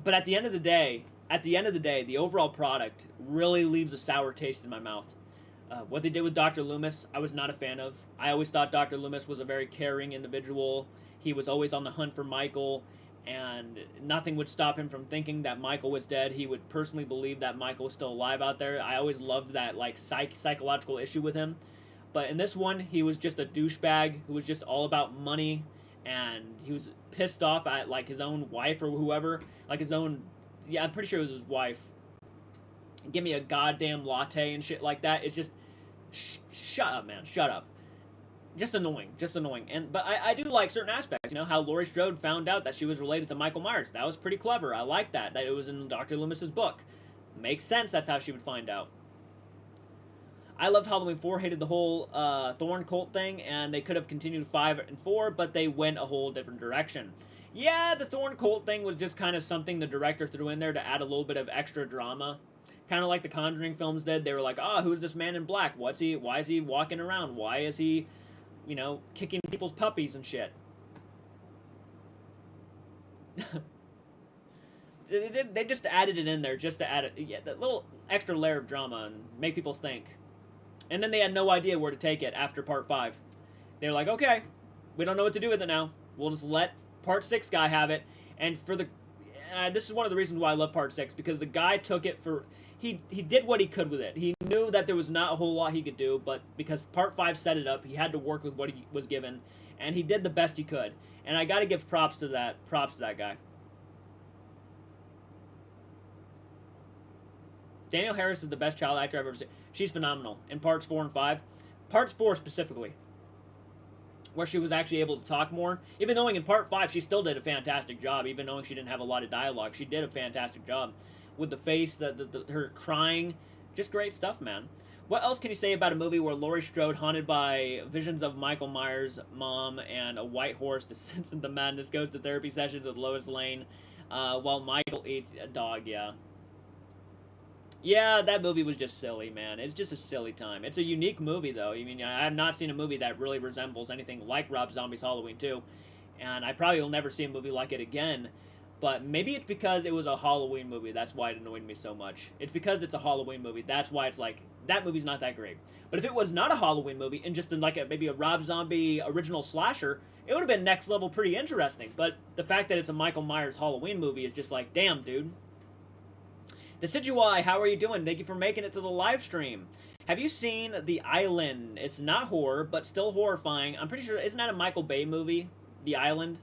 But at the end of the day, the overall product really leaves a sour taste in my mouth. What they did with Dr. Loomis, I was not a fan of. I always thought Dr. Loomis was a very caring individual. He was always on the hunt for Michael, and nothing would stop him from thinking that Michael was dead. He would personally believe that Michael was still alive out there. I always loved that like psychological issue with him. But in this one, he was just a douchebag who was just all about money, and he was pissed off at like his own wife or whoever, like his own, yeah, I'm pretty sure it was his wife. Give me a goddamn latte and shit like that. It's just, shut up, man, shut up. Just annoying. But I do like certain aspects, you know, how Laurie Strode found out that she was related to Michael Myers. That was pretty clever. I like that it was in Dr. Loomis's book. Makes sense that's how she would find out. I loved Halloween 4, hated the whole Thorn cult thing, and they could have continued 5 and 4, but they went a whole different direction. Yeah, the Thorn cult thing was just kind of something the director threw in there to add a little bit of extra drama. Kind of like the Conjuring films did. They were like, who's this man in black? Why is he walking around? Why is he, you know, kicking people's puppies and shit? They just added it in there just to add it, yeah, that little extra layer of drama and make people think. And then they had no idea where to take it after Part 5. They're like, okay, we don't know what to do with it now. We'll just let Part 6 guy have it. And for the... this is one of the reasons why I love Part 6, because the guy took it for... He did what he could with it. He knew that there was not a whole lot he could do, but because Part 5 set it up, he had to work with what he was given. And he did the best he could. And I gotta give props to that guy. Danielle Harris is the best child actor I've ever seen. She's phenomenal in Parts 4 and 5. Parts 4 specifically, where she was actually able to talk more. Even knowing in Part 5 she still did a fantastic job, even knowing she didn't have a lot of dialogue. She did a fantastic job. With the face, her crying. Just great stuff, man. What else can you say about a movie where Laurie Strode, haunted by visions of Michael Myers' mom and a white horse, descends into madness, goes to therapy sessions with Lois Lane, while Michael eats a dog, yeah. Yeah, that movie was just silly, man. It's just a silly time. It's a unique movie, though. I mean, I have not seen a movie that really resembles anything like Rob Zombie's Halloween 2, and I probably will never see a movie like it again. But maybe it's because it was a Halloween movie. That's why it annoyed me so much. It's because it's a Halloween movie. That's why it's like that movie's not that great. But if it was not a Halloween movie and just in like maybe a Rob Zombie original slasher, it would have been next level pretty interesting. But the fact that it's a Michael Myers Halloween movie is just like, damn, dude. Decidueye, how are you doing? Thank you for making it to the live stream. Have you seen The Island? It's not horror, but still horrifying. I'm pretty sure, isn't that a Michael Bay movie? The Island?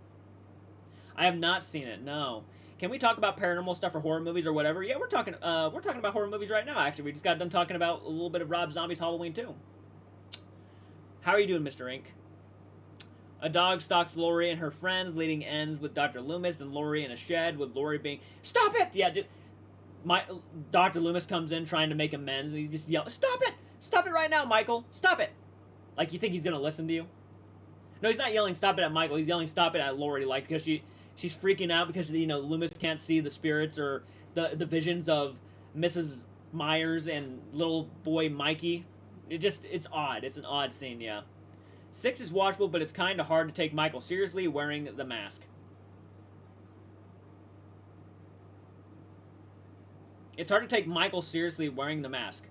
I have not seen it, no. Can we talk about paranormal stuff or horror movies or whatever? Yeah, we're talking about horror movies right now, actually. We just got done talking about a little bit of Rob Zombie's Halloween, too. How are you doing, Mr. Ink? A dog stalks Lori and her friends, leading ends with Dr. Loomis and Lori in a shed, with Lori being... Stop it! Yeah, Dr. Loomis comes in trying to make amends, and he just yells, Stop it! Stop it right now, Michael! Stop it! Like, you think he's gonna listen to you? No, he's not yelling, stop it at Michael. He's yelling, stop it at Lori, like, because she's freaking out because, you know, Loomis can't see the spirits or the visions of Mrs. Myers and little boy Mikey. It's odd. It's an odd scene, yeah. 6 is watchable, but it's kind of hard to take Michael seriously wearing the mask. It's hard to take Michael seriously wearing the mask.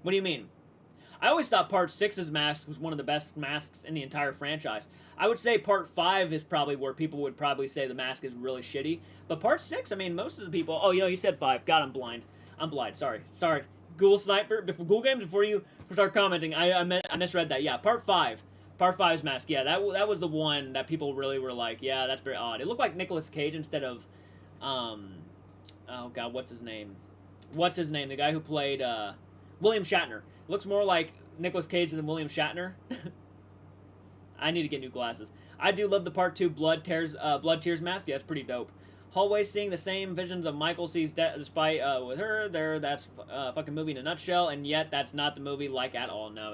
What do you mean? I always thought Part 6's mask was one of the best masks in the entire franchise. I would say Part 5 is probably where people would probably say the mask is really shitty. But Part 6, I mean, most of the people... Oh, you know, you said 5. God, I'm blind. I'm blind. Sorry. Google Sniper, Google Games, before you start commenting, I misread that. Yeah, Part 5. Part 5's mask. Yeah, that was the one that people really were like, yeah, that's very odd. It looked like Nicolas Cage instead of... Oh, God, what's his name? The guy who played William Shatner. Looks more like Nicolas Cage than William Shatner. I need to get new glasses. I do love the Part 2 Blood Tears mask. Yeah, it's pretty dope. Hallway seeing the same visions of Michael sees despite with her. That's fucking movie in a nutshell, and yet that's not the movie like at all. No,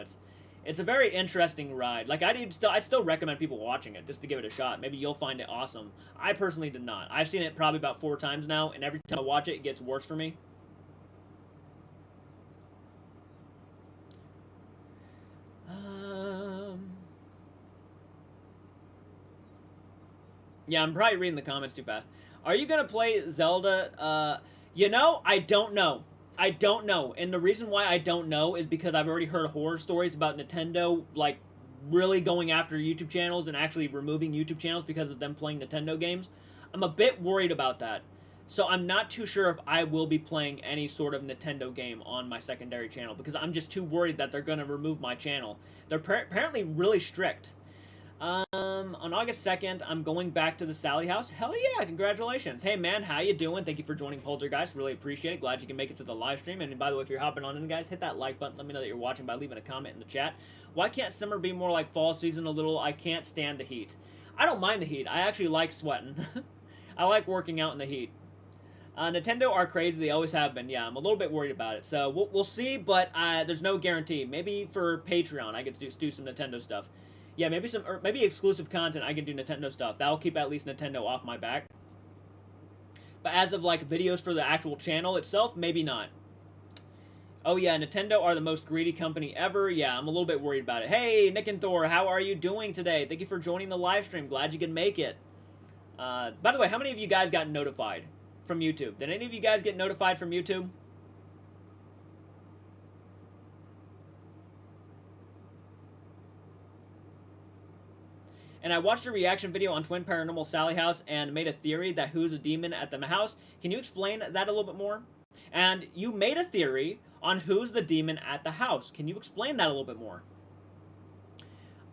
it's a very interesting ride. Like I still recommend people watching it just to give it a shot. Maybe you'll find it awesome. I personally did not. I've seen it probably about 4 times now, and every time I watch it, it gets worse for me. Yeah, I'm probably reading the comments too fast. Are you gonna play Zelda? You know, I don't know. I don't know. And the reason why I don't know is because I've already heard horror stories about Nintendo, like, really going after YouTube channels and actually removing YouTube channels because of them playing Nintendo games. I'm a bit worried about that. So I'm not too sure if I will be playing any sort of Nintendo game on my secondary channel because I'm just too worried that they're going to remove my channel. They're apparently really strict. On August 2nd, I'm going back to the Sally house. Hell yeah, congratulations. Hey man, how you doing? Thank you for joining Poltergeist. Really appreciate it. Glad you can make it to the live stream. And by the way, if you're hopping on in, guys, hit that like button. Let me know that you're watching by leaving a comment in the chat. Why can't summer be more like fall season a little? I can't stand the heat. I don't mind the heat. I actually like sweating. I like working out in the heat. Nintendo are crazy. They always have been. Yeah, I'm a little bit worried about it. So we'll see, but there's no guarantee. Maybe for Patreon, I could do some Nintendo stuff. Yeah, maybe exclusive content, I can do Nintendo stuff. That'll keep at least Nintendo off my back. But as of, like, videos for the actual channel itself, maybe not. Oh, yeah, Nintendo are the most greedy company ever. Yeah, I'm a little bit worried about it. Hey, Nick and Thor, how are you doing today? Thank you for joining the live stream. Glad you can make it. By the way, how many of you guys got notified from YouTube? Did any of you guys get notified from YouTube? And I watched a reaction video on Twin Paranormal Sally House and made a theory that who's a demon at the house. Can you explain that a little bit more? And you made a theory on who's the demon at the house. Can you explain that a little bit more?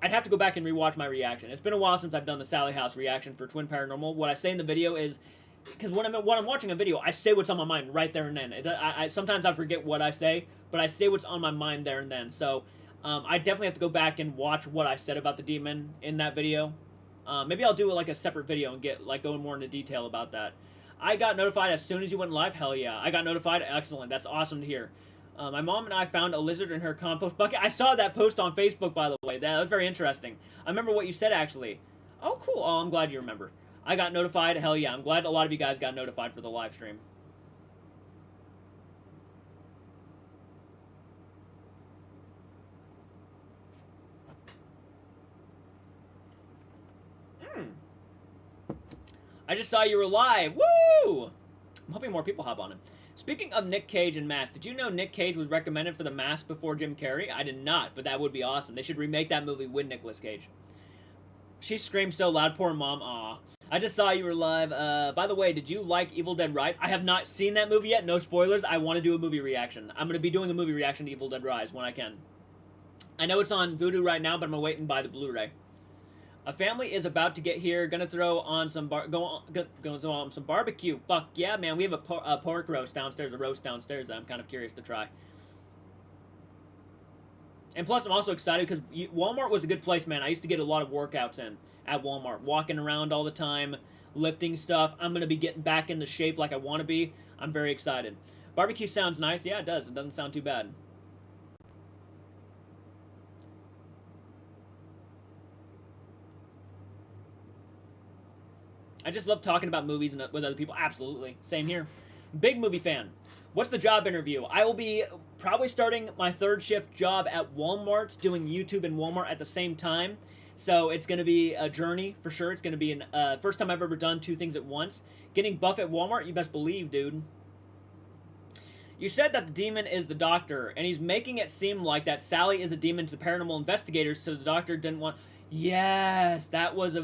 I'd have to go back and rewatch my reaction. It's been a while since I've done the Sally House reaction for Twin Paranormal. What I say in the video is, because when I'm watching a video, I say what's on my mind right there and then. Sometimes I forget what I say, but I say what's on my mind there and then. So I definitely have to go back and watch what I said about the demon in that video. Maybe I'll do like a separate video and go more into detail about that. I got notified as soon as you went live. Hell yeah, I got notified. Excellent. That's awesome to hear. My mom and I found a lizard in her compost bucket. I saw that post on Facebook, by the way. That was very interesting. I remember what you said, actually. Oh, cool. Oh, I'm glad you remember. I got notified. Hell yeah. I'm glad a lot of you guys got notified for the live stream. I just saw you were live. Woo! I'm hoping more people hop on it. Speaking of Nick Cage and Mask, did you know Nick Cage was recommended for The Mask before Jim Carrey? I did not, but that would be awesome. They should remake that movie with Nicolas Cage. She screamed so loud, poor mom. Aw. I just saw you were live. By the way, did you like Evil Dead Rise? I have not seen that movie yet. No spoilers. I want to do a movie reaction. I'm going to be doing a movie reaction to Evil Dead Rise when I can. I know it's on Vudu right now, but I'm going to wait and buy the Blu-ray. A family is about to get here. Gonna throw on some some barbecue. Fuck yeah, man. We have a pork roast downstairs. A roast downstairs that I'm kind of curious to try. And plus, I'm also excited because Walmart was a good place, man. I used to get a lot of workouts in at Walmart. Walking around all the time, lifting stuff. I'm going to be getting back into shape like I want to be. I'm very excited. Barbecue sounds nice. Yeah, it does. It doesn't sound too bad. I just love talking about movies with other people. Absolutely. Same here. Big movie fan. What's the job interview? I will be probably starting my third shift job at Walmart, doing YouTube and Walmart at the same time. So it's going to be a journey for sure. It's going to be an first time I've ever done two things at once. Getting buff at Walmart, you best believe, dude. You said that the demon is the doctor, and he's making it seem like that Sally is a demon to the paranormal investigators, so the doctor didn't want... Yes, that was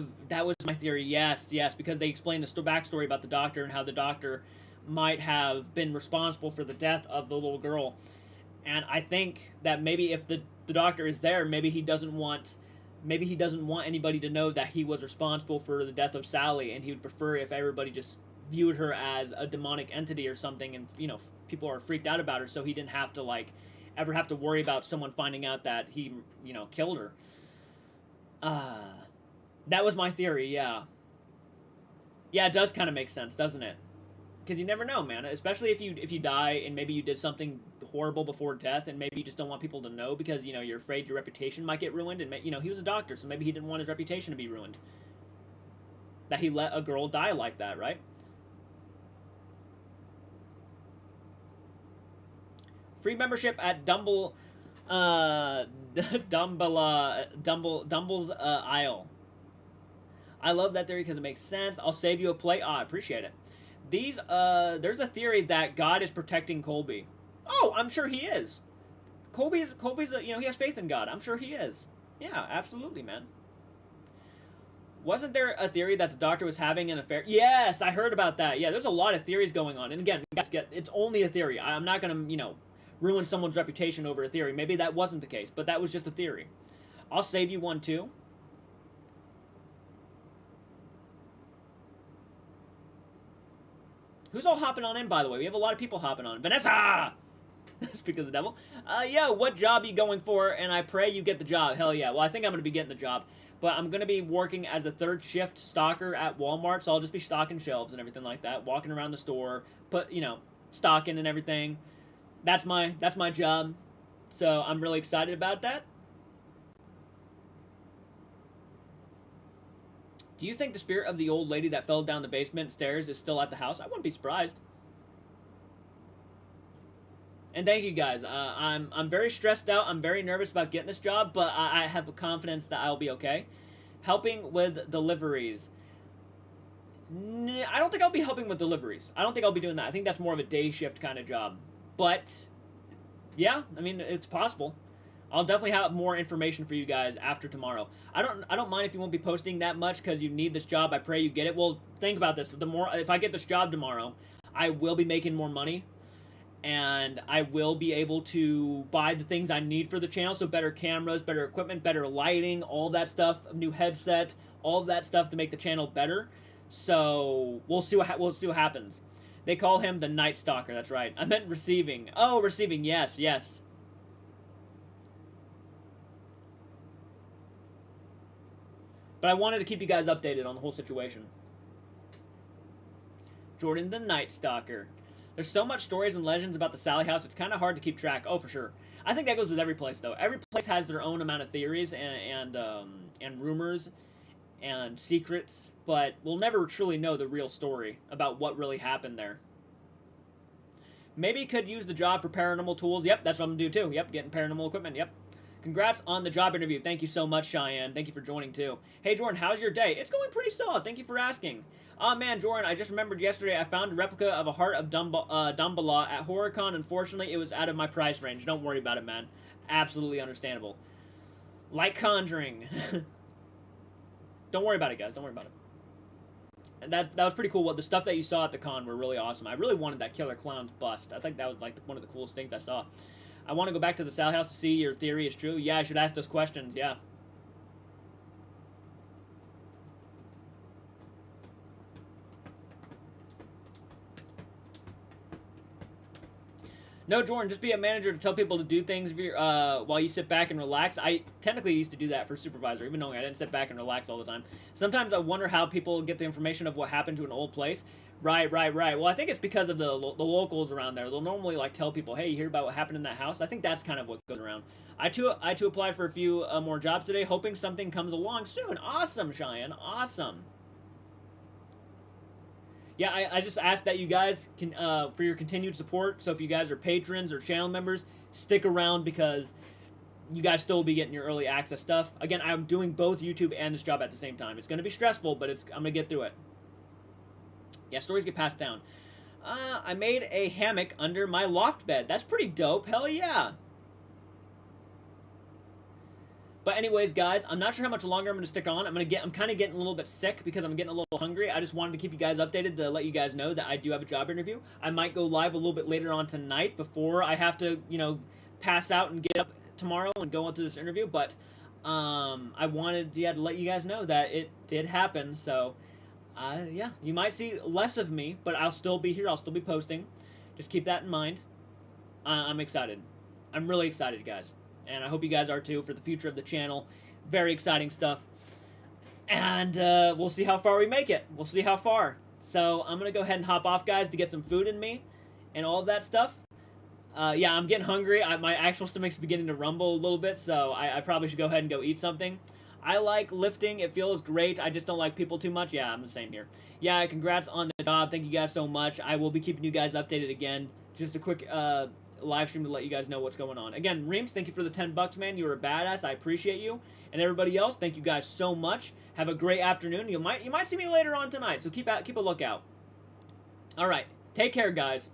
my theory. Yes, because they explained the backstory about the doctor and how the doctor might have been responsible for the death of the little girl. And I think that maybe if the doctor is there, maybe he doesn't want anybody to know that he was responsible for the death of Sally, and he would prefer if everybody just viewed her as a demonic entity or something, and people are freaked out about her, so he didn't have to ever have to worry about someone finding out that he killed her. That was my theory, yeah. Yeah, it does kind of make sense, doesn't it? Because you never know, man. Especially if you die and maybe you did something horrible before death, and maybe you just don't want people to know because, you're afraid your reputation might get ruined. And, he was a doctor, so maybe he didn't want his reputation to be ruined. That he let a girl die like that, right? Free membership at Dumble's Isle. I love that theory because it makes sense. I'll save you a plate. I appreciate it. There's a theory that God is protecting Colby. Oh, I'm sure he is. Colby's he has faith in God. I'm sure he is. Yeah, absolutely, man. Wasn't there a theory that the doctor was having an affair? Yes, I heard about that. Yeah, there's a lot of theories going on. And again, it's only a theory. I'm not going to, ruin someone's reputation over a theory. Maybe that wasn't the case, but that was just a theory. I'll save you one too. Who's all hopping on in, by the way? We have a lot of people hopping on. Vanessa! Speak of the devil. Yeah, what job are you going for? And I pray you get the job. Hell yeah. Well, I think I'm going to be getting the job. But I'm going to be working as a third shift stocker at Walmart, so I'll just be stocking shelves and everything like that. Walking around the store, stocking and everything. That's my job. So I'm really excited about that. Do you think the spirit of the old lady that fell down the basement stairs is still at the house? I wouldn't be surprised. And thank you guys. I'm very stressed out. I'm very nervous about getting this job, but I have confidence that I'll be okay. Helping with deliveries. I don't think I'll be helping with deliveries. I don't think I'll be doing that. I think that's more of a day shift kind of job. But yeah, I mean, it's possible. I'll definitely have more information for you guys after tomorrow. I don't mind if you won't be posting that much because you need this job. I pray you get it. Well, think about this. If I get this job tomorrow, I will be making more money, and I will be able to buy the things I need for the channel. So better cameras, better equipment, better lighting, all that stuff, new headset, all of that stuff to make the channel better. So we'll see what happens. They call him the Night Stalker. That's right. I meant receiving. Oh, receiving. Yes. But I wanted to keep you guys updated on the whole situation. Jordan the Night Stalker. There's so much stories and legends about the Sally house, it's kind of hard to keep track. Oh, for sure. I think that goes with every place, though. Every place has their own amount of theories and rumors and secrets, but we'll never truly know the real story about what really happened there. Maybe could use the job for paranormal tools. Yep, that's what I'm going to do, too. Yep, getting paranormal equipment. Yep. Congrats on the job interview. Thank you so much, Cheyenne. Thank you for joining too. Hey, Jordan, how's your day? It's going pretty solid. Thank you for asking. Oh man, Jordan, I just remembered yesterday I found a replica of a Heart of Dumbledore at HorrorCon. Unfortunately, it was out of my price range. Don't worry about it, man. Absolutely understandable. Like Conjuring. Don't worry about it, guys. Don't worry about it. And that was pretty cool. What the stuff that you saw at the con were really awesome. I really wanted that Killer Clown's bust. I think that was like one of the coolest things I saw. I want to go back to the Sal house to see your theory is true. Yeah, I should ask those questions. Yeah. No, Jordan, just be a manager to tell people to do things while you sit back and relax. I technically used to do that for supervisor, even though I didn't sit back and relax all the time. Sometimes I wonder how people get the information of what happened to an old place. Right. Well, I think it's because of the locals around there. They'll normally like tell people, hey, you hear about what happened in that house? I think that's kind of what goes around. I too applied for a few more jobs today, hoping something comes along soon. Awesome, Cheyenne. Awesome. Yeah, I just ask that you guys can for your continued support. So if you guys are patrons or channel members, stick around because you guys still will be getting your early access stuff. Again, I'm doing both YouTube and this job at the same time. It's going to be stressful, but I'm going to get through it. Yeah, stories get passed down. I made a hammock under my loft bed. That's pretty dope. Hell yeah. But anyways, guys, I'm not sure how much longer I'm going to stick on. I'm kind of getting a little bit sick because I'm getting a little hungry. I just wanted to keep you guys updated to let you guys know that I do have a job interview. I might go live a little bit later on tonight before I have to, pass out and get up tomorrow and go into this interview. But I wanted to let you guys know that it did happen. So, yeah, you might see less of me, but I'll still be here. I'll still be posting. Just keep that in mind. I'm excited. I'm really excited, guys. And I hope you guys are too for the future of the channel. Very exciting stuff. And we'll see how far we make it. We'll see how far. So I'm going to go ahead and hop off, guys, to get some food in me and all of that stuff. Yeah, I'm getting hungry. My actual stomach's beginning to rumble a little bit, so I probably should go ahead and go eat something. I like lifting. It feels great. I just don't like people too much. Yeah, I'm the same here. Yeah, congrats on the job. Thank you guys so much. I will be keeping you guys updated again. Just a quick live stream to let you guys know what's going on. Again, Reams, thank you for the $10, man. You're a badass. I appreciate you. And everybody else, thank you guys so much. Have a great afternoon. You might see me later on tonight, so keep a lookout. All right, take care, guys.